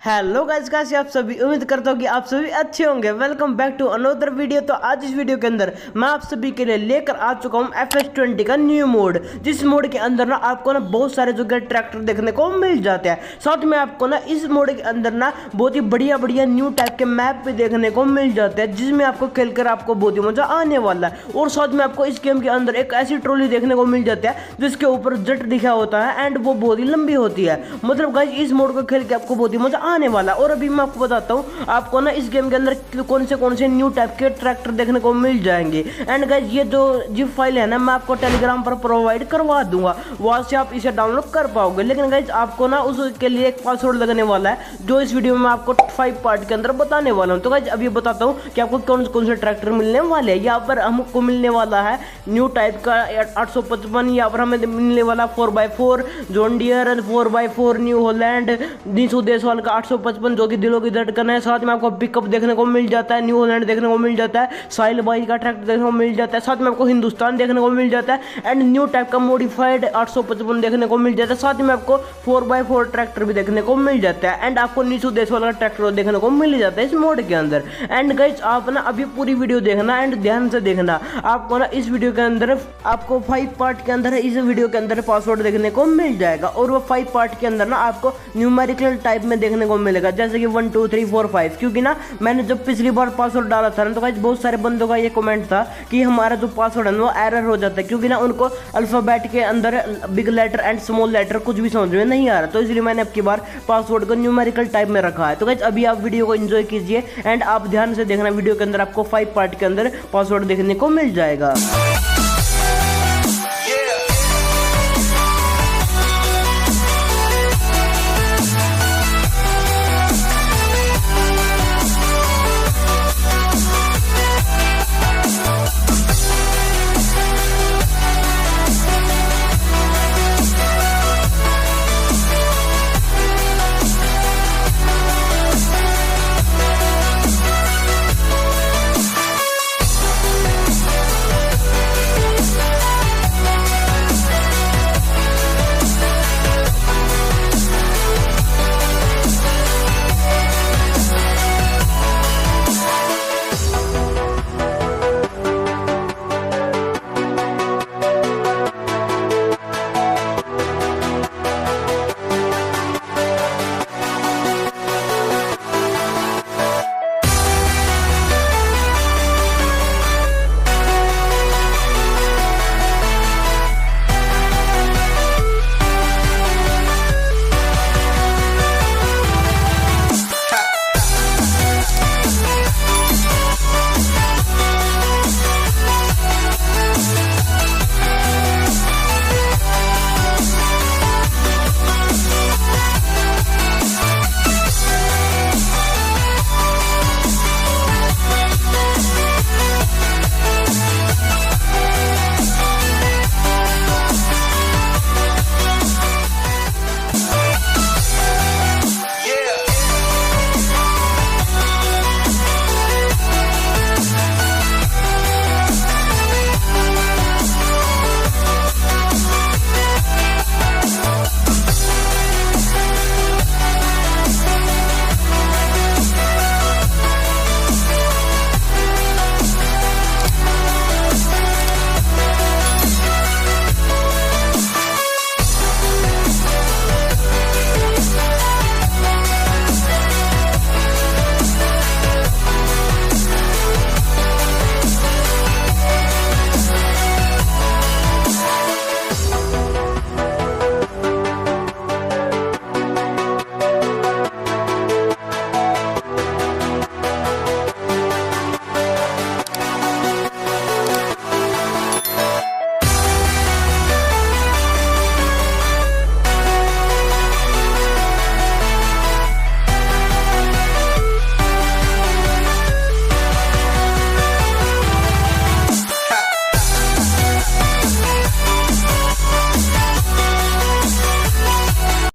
Hello guys, कैसे आप सभी। उम्मीद करता हूँ कि आप सभी अच्छे होंगे। Welcome back to another video. तो आज इस वीडियो के अंदर मैं आप सभी के लिए लेकर आ चुका हूँ FS20 का न्यू मोड। जिस मोड के अंदर ना आपको ना बहुत सारे जो ट्रैक्टर देखने को मिल जाते हैं। साथ में आपको ना इस मोड के अंदर ना बहुत ही बढ़िया बढ़िया न्यू टाइप के मैप भी देखने को मिल जाते हैं, जिसमें आपको खेलकर आपको बहुत ही मजा आने वाला है। और साथ में आपको इस गेम के अंदर एक ऐसी ट्रॉली देखने को मिल जाती है जिसके ऊपर जेट लिखा होता है एंड वो बहुत ही लंबी होती है। मतलब गाइस इस मोड को खेल के आपको बहुत ही मजा आने वाला। और अभी मैं आपको बताता हूँ आपको ना इस गेम के अंदर कौन से न्यू टाइप के ट्रैक्टर देखने को मिल जाएंगे। एंड गाइस ये जो जिप फाइल है ना मैं आपको टेलीग्राम पर प्रोवाइड करवा दूंगा, वहां से आप इसे डाउनलोड कर पाओगे। लेकिन गाइस आपको ना उसके लिए एक पासवर्ड लगने वाला है, जो इस वीडियो में आपको 5 पार्ट के अंदर बताने वाला हूँ। तो गाइस अभी बताता हूँ कि आपको कौन से ट्रैक्टर मिलने वाले हैं। यहाँ पर हमको मिलने वाला है न्यू टाइप का 855, यहाँ पर हमें मिलने वाला 4x4 John Deere, 4x4 new Holland, Neesu Deswal का 855 जो कि दिलों की धड़कन है। साथ में आपको पिकअप देखने को मिल जाता है, न्यू हॉलैंड देखने को मिल जाता है, साहिल बाई का ट्रैक्टर देखने को मिल जाता है। साथ में आपको हिंदुस्तान देखने को मिल जाता है एंड न्यू टाइप का मॉडिफाइड 855 देखने को मिल जाता है। साथ में आपको 4x4 ट्रैक्टर भी देखने को मिल जाता है एंड आपको नीसू देसवाल का ट्रैक्टर देखने को मिल जाता है इस मोड के अंदर। एंड गाइस आप ना अभी पूरी वीडियो देखना एंड ध्यान से देखना। आपको ना इस वीडियो के अंदर आपको 5 पार्ट के अंदर इस वीडियो के अंदर पासवर्ड देखने को मिल जाएगा और वो 5 पार्ट के अंदर ना आपको न्यूमेरिकल टाइप में देखने को मिलेगा, जैसे कि 1 2 3 4 5। क्योंकि ना मैंने जब पिछली बार पासवर्ड डाला था ना तो गाइस बहुत सारे बंदों का ये कमेंट था कि हमारा जो पासवर्ड है वो एरर हो जाता है, क्योंकि ना उनको अल्फाबेट के अंदर big letter and small letter कुछ भी समझ में नहीं आ रहा। तो इसलिए मैंने अब की बार पासवर्ड को न्यूमेरिकल टाइप में रखा है। तो गाइस अभी आप वीडियो को एंजॉय कीजिए एंड आप ध्यान से देखना, वीडियो के अंदर आपको 5 पार्ट के अंदर पासवर्ड देखने को मिल जाएगा।